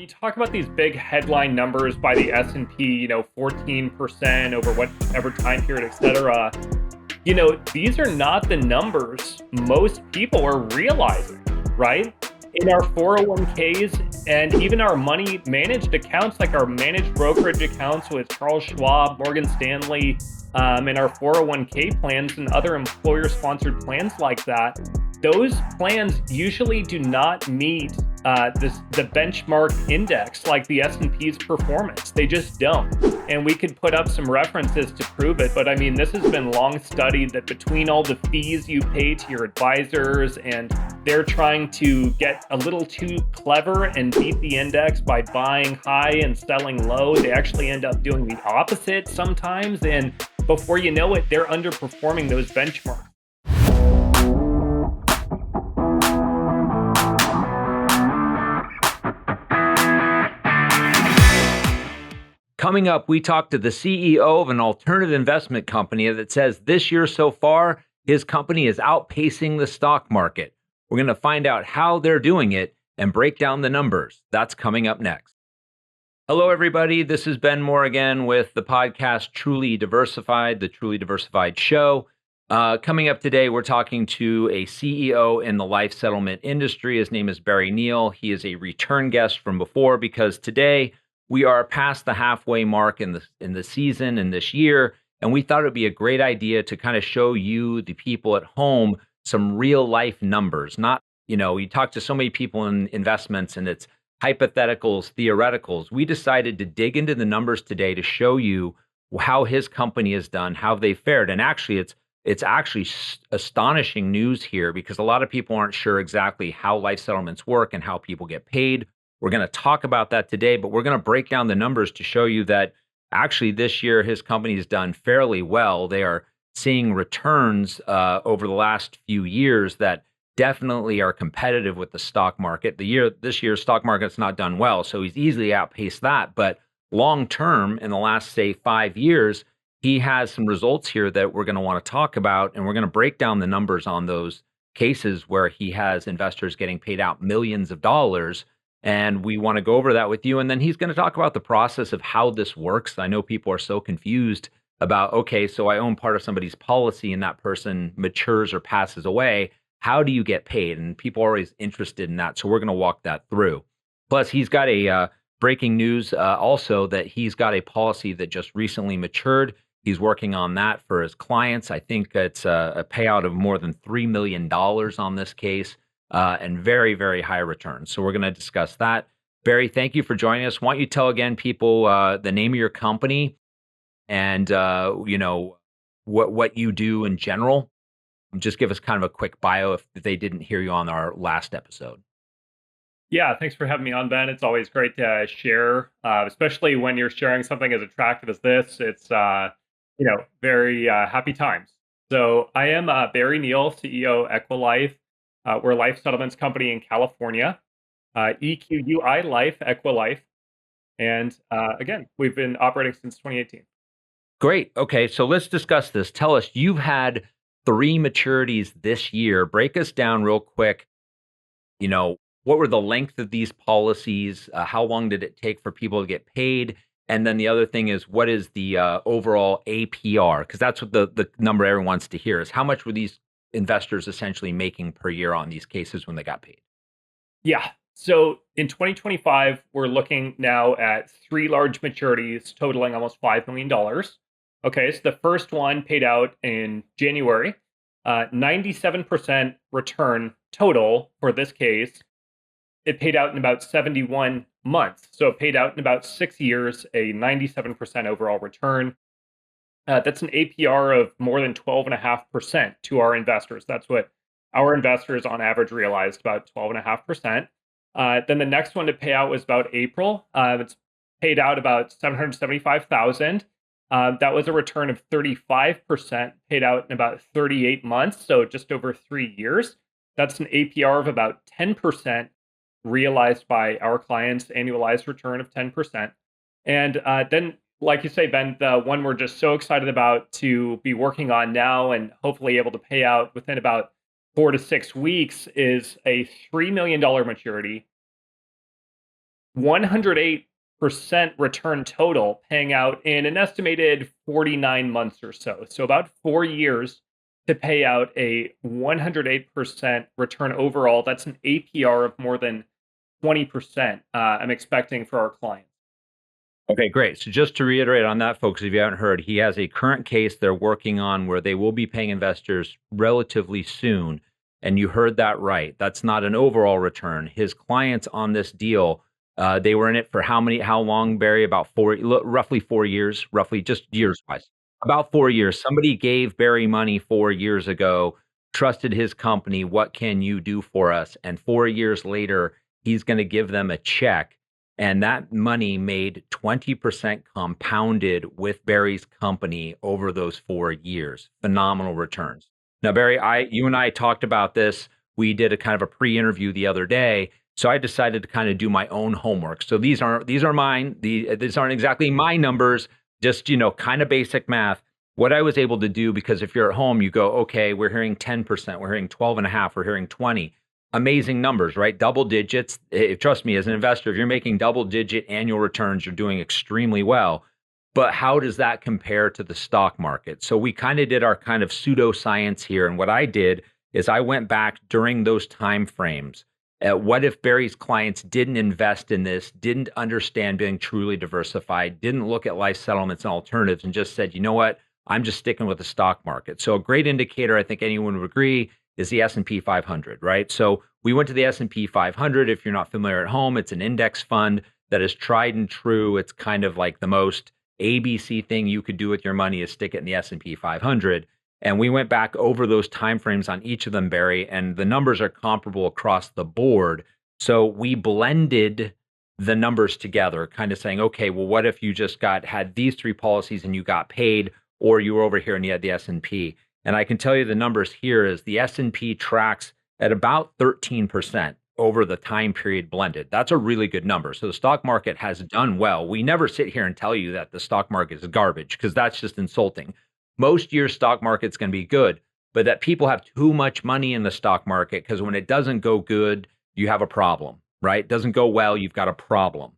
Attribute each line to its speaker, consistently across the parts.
Speaker 1: you talk about these big headline numbers by the S&P, 14% over whatever time period, et cetera, these are not the numbers most people are realizing, right? In our 401ks and even our money managed accounts, like our managed brokerage accounts with Charles Schwab, Morgan Stanley, and our 401k plans and other employer-sponsored plans like that, those plans usually do not meet the benchmark index like the S&P's performance. They just don't. And we could put up some references to prove it. But I mean, this has been long studied that between all the fees you pay to your advisors and they're trying to get a little too clever and beat the index by buying high and selling low, they actually end up doing the opposite sometimes. And before you know it, they're underperforming those benchmarks.
Speaker 2: Coming up, we talk to the CEO of an alternative investment company that says this year so far, his company is outpacing the stock market. We're going to find out how they're doing it and break down the numbers. That's coming up next. Hello, everybody. This is Ben Mohr again with the podcast Truly Diversified, the Truly Diversified Show. Coming up today, we're talking to a CEO in the life settlement industry. His name is Barry Neal. He is a return guest from before because today we are past the halfway mark in the season and this year, and we thought it would be a great idea to kind of show you, the people at home, some real life numbers. Not, you talk to so many people in investments and it's hypotheticals, theoreticals. We decided to dig into the numbers today to show you how his company has done, how they fared. And actually, it's actually astonishing news here because a lot of people aren't sure exactly how life settlements work and how people get paid. We're going to talk about that today, but we're going to break down the numbers to show you that actually this year his company has done fairly well. They are seeing returns over the last few years that definitely are competitive with the stock market. This year's stock market's not done well, so he's easily outpaced that. But long term, in the last, say, 5 years, he has some results here that we're going to want to talk about, and we're going to break down the numbers on those cases where he has investors getting paid out millions of dollars. And we want to go over that with you. And then he's going to talk about the process of how this works. I know people are so confused about, okay, so I own part of somebody's policy and that person matures or passes away. How do you get paid? And people are always interested in that. So we're going to walk that through. Plus, he's got a breaking news also that he's got a policy that just recently matured. He's working on that for his clients. I think it's a payout of more than $3 million on this case. And very, very high returns. So we're going to discuss that. Barry, thank you for joining us. Why don't you tell again people the name of your company and what you do in general? Just give us kind of a quick bio if they didn't hear you on our last episode.
Speaker 1: Yeah, thanks for having me on, Ben. It's always great to share, especially when you're sharing something as attractive as this. It's very happy times. So I am Barry Neal, CEO Equalife. We're a life settlements company in California, EQUI Life, Equalife. And again, we've been operating since 2018.
Speaker 2: Great. Okay, so let's discuss this. Tell us, you've had 3 maturities this year. Break us down real quick. What were the length of these policies? How long did it take for people to get paid? And then the other thing is, what is the overall APR? Because that's what the number everyone wants to hear is how much were these investors essentially making per year on these cases when they got paid?
Speaker 1: Yeah. So in 2025, we're looking now at 3 large maturities totaling almost $5 million. Okay. So the first one paid out in January, 97% return total for this case. It paid out in about 71 months. So it paid out in about 6 years, a 97% overall return. That's an APR of more than 12.5% to our investors. That's what our investors on average realized, about 12.5%. Then the next one to pay out was about April. It's paid out about $775,000. That was a return of 35%, paid out in about 38 months, so just over 3 years. That's an APR of about 10% realized by our clients, annualized return of 10%. And then, like you say, Ben, the one we're just so excited about to be working on now and hopefully able to pay out within about 4 to 6 weeks is a $3 million maturity. 108% return total, paying out in an estimated 49 months or so. So about 4 years to pay out a 108% return overall. That's an APR of more than 20% I'm expecting for our clients.
Speaker 2: Okay, great. So just to reiterate on that, folks, if you haven't heard, he has a current case they're working on where they will be paying investors relatively soon. And you heard that right. That's not an overall return. His clients on this deal, they were in it for how long, Barry? About roughly 4 years, roughly just years wise. About 4 years. Somebody gave Barry money 4 years ago, trusted his company. What can you do for us? And 4 years later, he's going to give them a check. And that money made 20% compounded with Barry's company over those 4 years. Phenomenal returns. Now, Barry, you and I talked about this. We did a kind of a pre-interview the other day. So I decided to kind of do my own homework. So these are mine. These aren't exactly my numbers, just, kind of basic math. What I was able to do, because if you're at home, you go, okay, we're hearing 10%, we're hearing 12.5, we're hearing 20. Amazing numbers, right? Double digits. Trust me, as an investor, if you're making double digit annual returns, you're doing extremely well. But how does that compare to the stock market? So we kind of did our kind of pseudoscience here. And what I did is I went back during those time frames. What if Barry's clients didn't invest in this, didn't understand being truly diversified, didn't look at life settlements and alternatives, and just said, you know what, I'm just sticking with the stock market. So a great indicator, I think anyone would agree, is the S&P 500, right? So we went to the S&P 500. If you're not familiar at home, it's an index fund that is tried and true. It's kind of like the most ABC thing you could do with your money is stick it in the S&P 500. And we went back over those timeframes on each of them, Barry, and the numbers are comparable across the board. So we blended the numbers together, kind of saying, okay, well, what if you just had these three policies and you got paid, or you were over here and you had the S&P? And I can tell you the numbers here is the S&P tracks at about 13% over the time period blended. That's a really good number. So the stock market has done well. We never sit here and tell you that the stock market is garbage because that's just insulting. Most years stock market's going to be good, but that people have too much money in the stock market because when it doesn't go good, you have a problem, right? It doesn't go well, you've got a problem.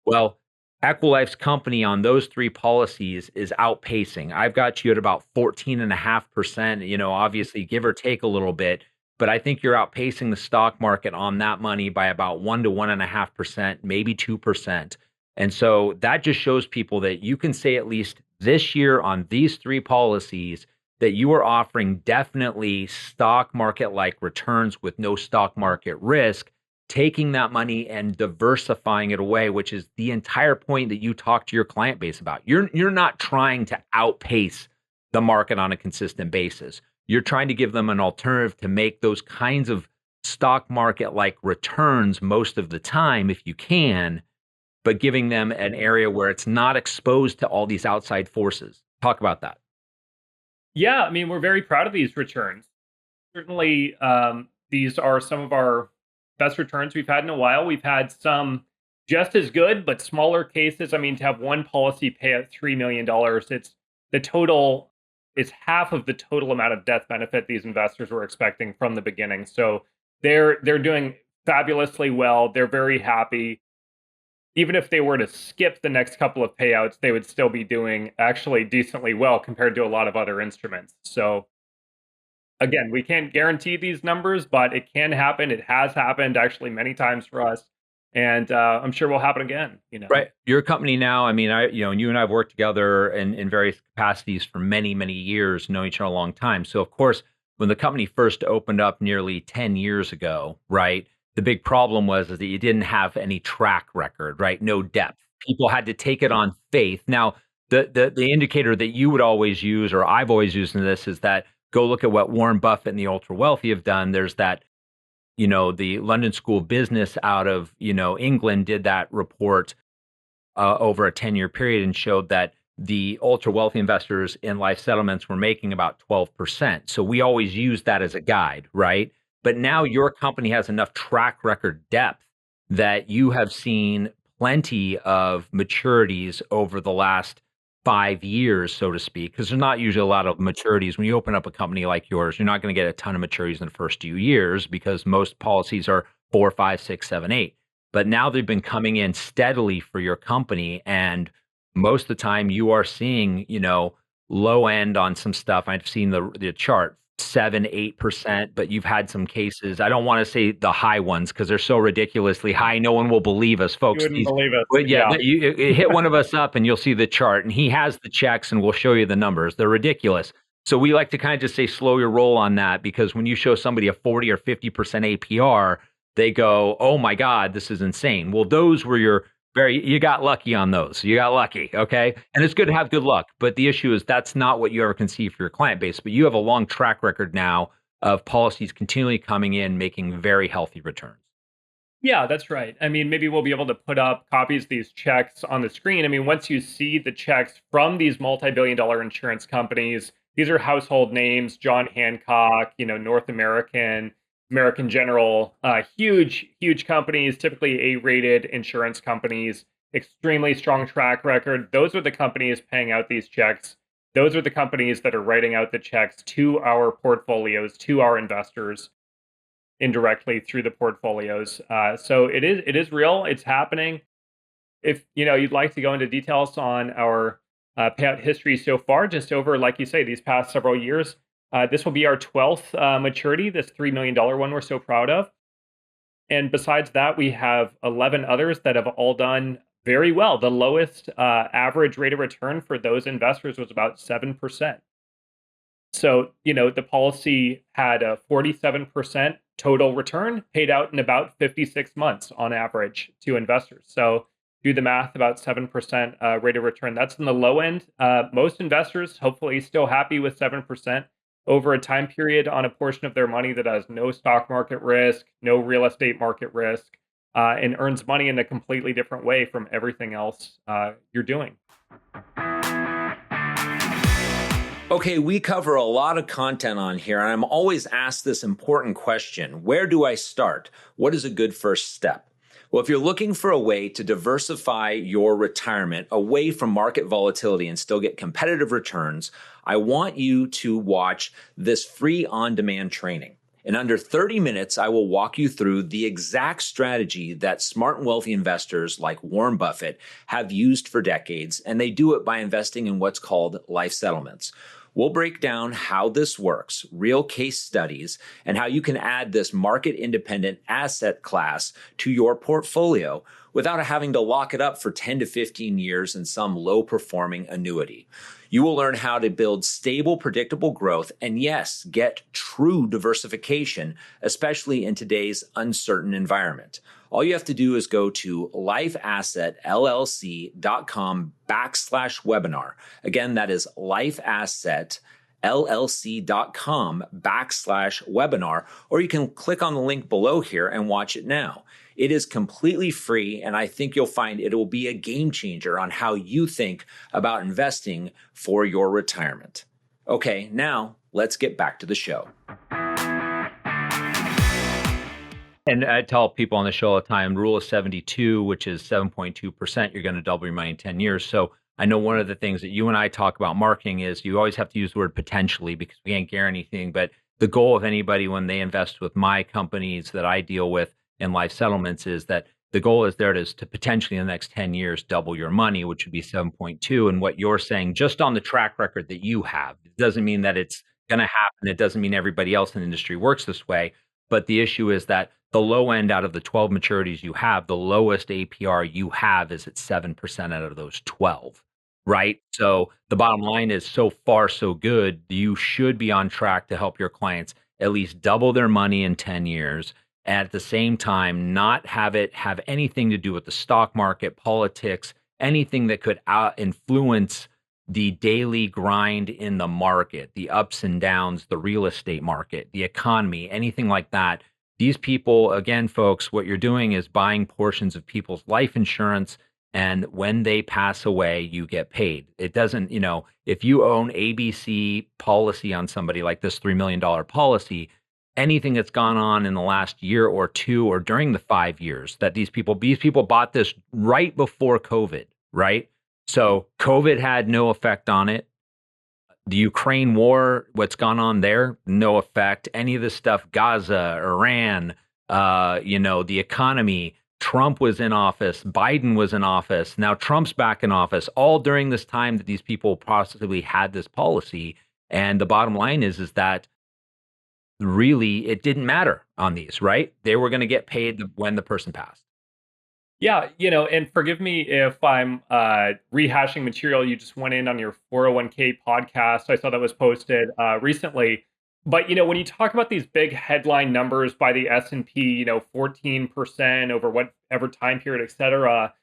Speaker 2: Well, Equalife's company on those three policies is outpacing. I've got you at about 14.5%, obviously give or take a little bit, but I think you're outpacing the stock market on that money by about 1 to 1.5%, maybe 2%. And so that just shows people that you can say at least this year on these three policies that you are offering definitely stock market-like returns with no stock market risk, taking that money and diversifying it away, which is the entire point that you talk to your client base about. You're not trying to outpace the market on a consistent basis. You're trying to give them an alternative to make those kinds of stock market-like returns most of the time, if you can, but giving them an area where it's not exposed to all these outside forces. Talk about that.
Speaker 1: Yeah, I mean, we're very proud of these returns. Certainly, these are some of our best returns we've had in a while. We've had some just as good, but smaller cases. I mean, to have one policy pay out $3 million, it's half of the total amount of death benefit these investors were expecting from the beginning. So they're doing fabulously well. They're very happy. Even if they were to skip the next couple of payouts, they would still be doing actually decently well compared to a lot of other instruments. So again, we can't guarantee these numbers, but it can happen. It has happened actually many times for us. And I'm sure will happen again.
Speaker 2: Right. Your company now, I mean, you and I have worked together in various capacities for many, many years, know each other a long time. So of course, when the company first opened up nearly 10 years ago, right, the big problem was that you didn't have any track record, right? No depth. People had to take it on faith. Now, the indicator that you would always use, or I've always used in this, is that go look at what Warren Buffett and the ultra wealthy have done. There's that, the London School of Business out of, England did that report over a 10-year period and showed that the ultra wealthy investors in life settlements were making about 12%. So we always use that as a guide, right? But now your company has enough track record depth that you have seen plenty of maturities over the last 5 years, so to speak, because there's not usually a lot of maturities. When you open up a company like yours, you're not going to get a ton of maturities in the first few years because most policies are 4, 5, 6, 7, 8. but now they've been coming in steadily for your company. And most of the time you are seeing, low end on some stuff. I've seen the chart 7-8%, but you've had some cases. I don't want to say the high ones because they're so ridiculously high. No one will believe us, folks.
Speaker 1: You wouldn't believe us.
Speaker 2: But yeah, you hit one of us up and you'll see the chart, and he has the checks and we'll show you the numbers. They're ridiculous. So we like to kind of just say slow your roll on that, because when you show somebody a 40 or 50% APR, they go, oh my God, this is insane. Well, those were you got lucky on those. You got lucky. Okay. And it's good to have good luck. But the issue is that's not what you ever can see for your client base. But you have a long track record now of policies continually coming in, making very healthy returns.
Speaker 1: Yeah, that's right. I mean, maybe we'll be able to put up copies of these checks on the screen. I mean, once you see the checks from these multi-billion-dollar insurance companies, these are household names: John Hancock, North American, American General, huge companies, typically A-rated insurance companies, extremely strong track record. Those are the companies paying out these checks. Those are the companies that are writing out the checks to our portfolios, to our investors, indirectly through the portfolios. So it is real. It's happening. If you'd like to go into details on our payout history so far, just over, like you say, these past several years, this will be our 12th maturity, this $3 million one we're so proud of. And besides that, we have 11 others that have all done very well. The lowest average rate of return for those investors was about 7%. So, the policy had a 47% total return paid out in about 56 months on average to investors. So do the math, about 7% rate of return. That's in the low end. Most investors, hopefully, still happy with 7% over a time period on a portion of their money that has no stock market risk, no real estate market risk, and earns money in a completely different way from everything else you're doing.
Speaker 2: Okay, we cover a lot of content on here, and I'm always asked this important question: where do I start? What is a good first step? Well, if you're looking for a way to diversify your retirement away from market volatility and still get competitive returns, I want you to watch this free on-demand training. In under 30 minutes, I will walk you through the exact strategy that smart and wealthy investors like Warren Buffett have used for decades, and they do it by investing in what's called life settlements. We'll break down how this works, real case studies, and how you can add this market-independent asset class to your portfolio without having to lock it up for 10 to 15 years in some low-performing annuity. You will learn how to build stable, predictable growth and, yes, get true diversification, especially in today's uncertain environment. All you have to do is go to lifeassetllc.com/webinar. Again, that is lifeassetllc.com/webinar, or you can click on the link below here and watch it now. It is completely free, and I think you'll find it will be a game changer on how you think about investing for your retirement. Okay, now let's get back to the show. And I tell people on the show all the time, rule of 72, which is 7.2%, you're going to double your money in 10 years. So I know one of the things that you and I talk about marketing is you always have to use the word potentially, because we can't guarantee anything. But the goal of anybody when they invest with my companies that I deal with in life settlements is that the goal is there to potentially in the next 10 years double your money, which would be 7.2. And what you're saying, just on the track record that you have, it doesn't mean that it's going to happen. It doesn't mean everybody else in the industry works this way. But the issue is that the low end out of the 12 maturities you have, the lowest APR you have is at 7% out of those 12, right? So the bottom line is, so far, so good. You should be on track to help your clients at least double their money in 10 years. And at the same time, not have it have anything to do with the stock market, politics, anything that could influence the daily grind in the market, the ups and downs, the real estate market, the economy, anything like that. These people, again, folks, what you're doing is buying portions of people's life insurance, and when they pass away, you get paid. It doesn't, if you own ABC policy on somebody like this $3 million policy, anything that's gone on in the last year or two or during the 5 years that these people bought this right before COVID, right? So COVID had no effect on it. The Ukraine war, what's gone on there, no effect. Any of this stuff, Gaza, Iran, the economy, Trump was in office, Biden was in office, now Trump's back in office, all during this time that these people possibly had this policy. And the bottom line is that really it didn't matter on these, right? They were going to get paid when the person passed.
Speaker 1: Yeah, and forgive me if I'm rehashing material you just went in on your 401k podcast. I saw that was posted recently. But when you talk about these big headline numbers by the S&P, 14% over whatever time period, et cetera,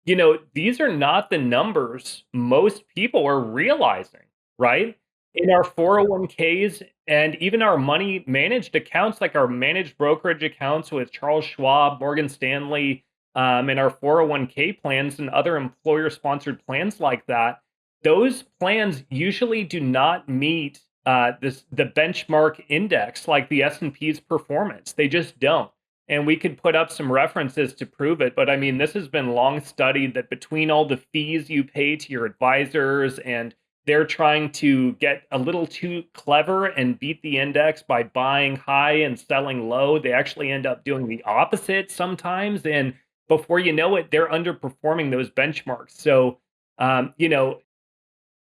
Speaker 1: these are not the numbers most people are realizing, right? In our 401ks and even our money managed accounts, like our managed brokerage accounts with Charles Schwab, Morgan Stanley, and our 401k plans and other employer sponsored plans like that, those plans usually do not meet the benchmark index like the S&P's performance. They just don't. And we could put up some references to prove it. But I mean, this has been long studied that between all the fees you pay to your advisors and they're trying to get a little too clever and beat the index by buying high and selling low, they actually end up doing the opposite sometimes. And before you know it, they're underperforming those benchmarks. So,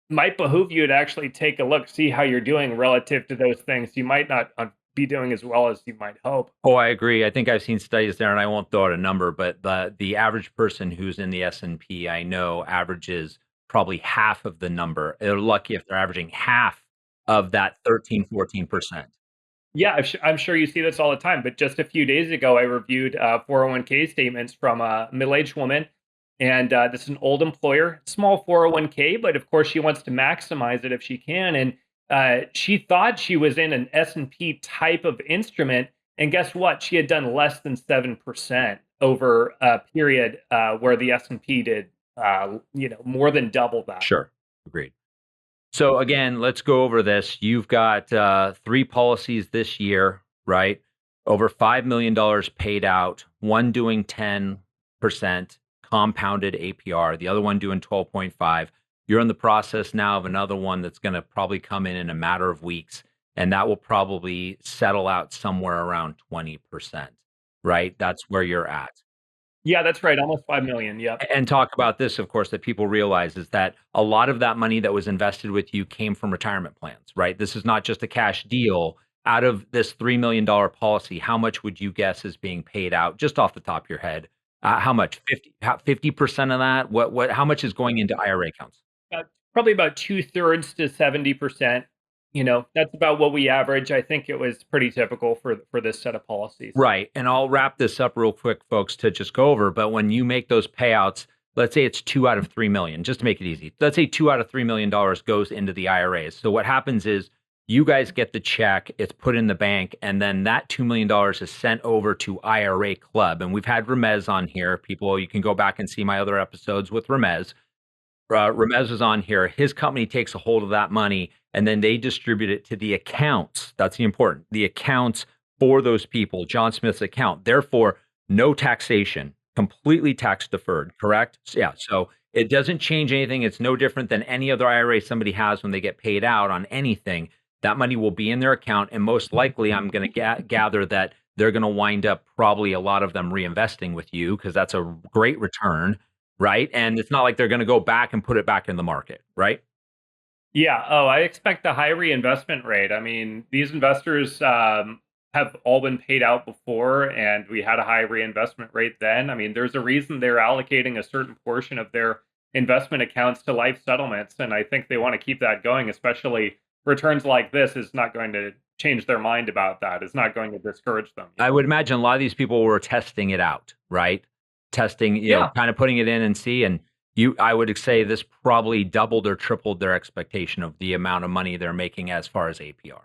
Speaker 1: might behoove you to actually take a look, see how you're doing relative to those things. You might not be doing as well as you might hope.
Speaker 2: Oh, I agree. I think I've seen studies there, and I won't throw out a number, but the average person who's in the S&P, I know, averages probably half of the number. They're lucky if they're averaging half of that 13, 14%.
Speaker 1: Yeah, I'm sure you see this all the time. But just a few days ago, I reviewed 401k statements from a middle-aged woman. And this is an old employer, small 401k, but of course she wants to maximize it if she can. And she thought she was in an S&P type of instrument. And guess what? She had done less than 7% over a period where the S&P did, more than double that.
Speaker 2: Sure. Agreed. So again, let's go over this. You've got 3 policies this year, right? Over $5 million paid out, one doing 10% compounded APR, the other one doing 12.5. You're in the process now of another one that's going to probably come in a matter of weeks, and that will probably settle out somewhere around 20%, right? That's where you're at.
Speaker 1: Yeah, that's right. Almost 5 million. Yep.
Speaker 2: And talk about this, of course, that people realize is that a lot of that money that was invested with you came from retirement plans, right? This is not just a cash deal. Out of this $3 million policy, how much would you guess is being paid out just off the top of your head? How much? 50% of that? How much is going into IRA accounts?
Speaker 1: Probably about 2/3 to 70%. That's about what we average. I think it was pretty typical for this set of policies.
Speaker 2: Right. And I'll wrap this up real quick, folks, to just go over. But when you make those payouts, let's say it's 2 out of 3 million, just to make it easy. Let's say 2 out of $3 million goes into the IRAs. So what happens is you guys get the check, it's put in the bank, and then that $2 million is sent over to IRA Club. And we've had Ramez on here. People, you can go back and see my other episodes with Ramez. Ramez is on here. His company takes a hold of that money and then they distribute it to the accounts. That's the important. The accounts for those people, John Smith's account. Therefore, no taxation, completely tax deferred, correct? Yeah. So it doesn't change anything. It's no different than any other IRA somebody has when they get paid out on anything. That money will be in their account. And most likely, I'm going to gather that they're going to wind up probably a lot of them reinvesting with you because that's a great return. Right. And it's not like they're going to go back and put it back in the market. Right.
Speaker 1: Yeah. Oh, I expect a high reinvestment rate. I mean, these investors have all been paid out before, and we had a high reinvestment rate then. I mean, there's a reason they're allocating a certain portion of their investment accounts to life settlements. And I think they want to keep that going, especially returns like this is not going to change their mind about that. It's not going to discourage them.
Speaker 2: I would imagine a lot of these people were testing it out, right? Testing, kind of putting it in and see. And I would say this probably doubled or tripled their expectation of the amount of money they're making as far as APR.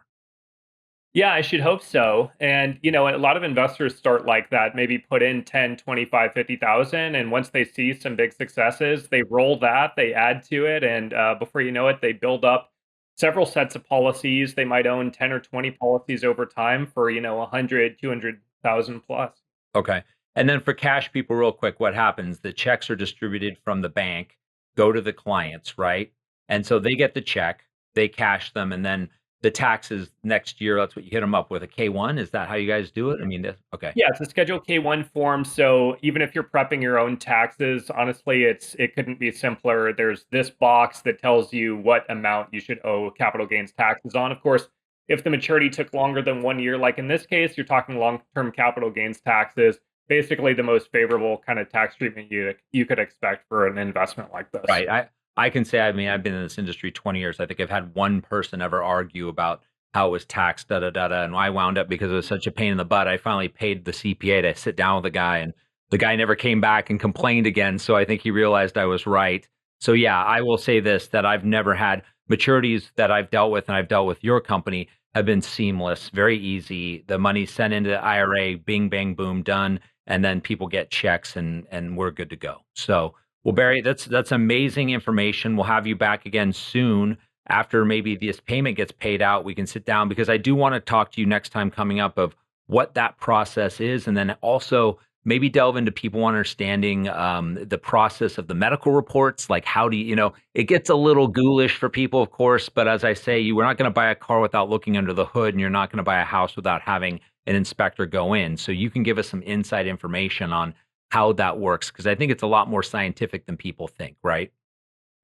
Speaker 1: Yeah, I should hope so. And, a lot of investors start like that, maybe put in 10, 25, 50,000. And once they see some big successes, they roll that, they add to it. And before you know it, they build up several sets of policies. They might own 10 or 20 policies over time for, 100, 200,000 plus.
Speaker 2: Okay. And then for cash people, real quick, what happens? The checks are distributed from the bank, go to the clients, right? And so they get the check, they cash them, and then the taxes next year, that's what you hit them up with, a K-1. Is that how you guys do it? I mean, okay.
Speaker 1: Yeah, it's a Schedule K-1 form. So even if you're prepping your own taxes, honestly, it couldn't be simpler. There's this box that tells you what amount you should owe capital gains taxes on. Of course, if the maturity took longer than 1 year, like in this case, you're talking long-term capital gains taxes, basically the most favorable kind of tax treatment you could expect for an investment like this.
Speaker 2: Right. I can say, I mean, I've been in this industry 20 years. I think I've had one person ever argue about how it was taxed, and I wound up, because it was such a pain in the butt, I finally paid the CPA to sit down with the guy, and the guy never came back and complained again. So I think he realized I was right. So yeah, I will say this, that I've never had maturities that I've dealt with, and I've dealt with your company, have been seamless, very easy. The money's sent into the IRA, bing, bang, boom, done. And then people get checks and we're good to go. So, well, Barry, that's amazing information. We'll have you back again soon after maybe this payment gets paid out. We can sit down, because I do want to talk to you next time coming up of what that process is. And then also maybe delve into people understanding the process of the medical reports. Like, how do you, it gets a little ghoulish for people, of course. But as I say, we're not going to buy a car without looking under the hood, and you're not going to buy a house without having an inspector go in. So you can give us some inside information on how that works, because I think it's a lot more scientific than people think, right?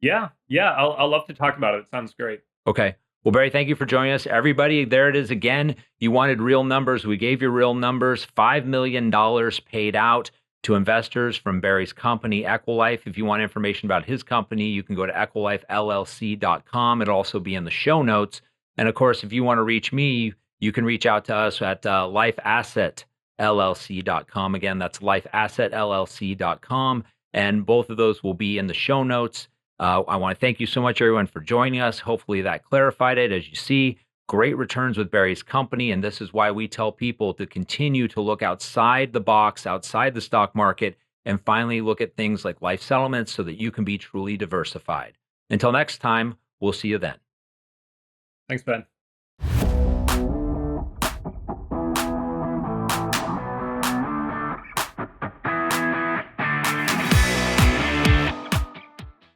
Speaker 1: Yeah. I'll love to talk about it. It sounds great.
Speaker 2: Okay. Well, Barry, thank you for joining us. Everybody, there it is again. You wanted real numbers. We gave you real numbers. $5 million paid out to investors from Barry's company, Equalife. If you want information about his company, you can go to equalifellc.com. It'll also be in the show notes. And of course, if you want to reach me, you can reach out to us at lifeassetllc.com. Again, that's lifeassetllc.com. And both of those will be in the show notes. I want to thank you so much, everyone, for joining us. Hopefully that clarified it. As you see, great returns with Barry's company. And this is why we tell people to continue to look outside the box, outside the stock market, and finally look at things like life settlements so that you can be truly diversified. Until next time, we'll see you then.
Speaker 1: Thanks, Ben.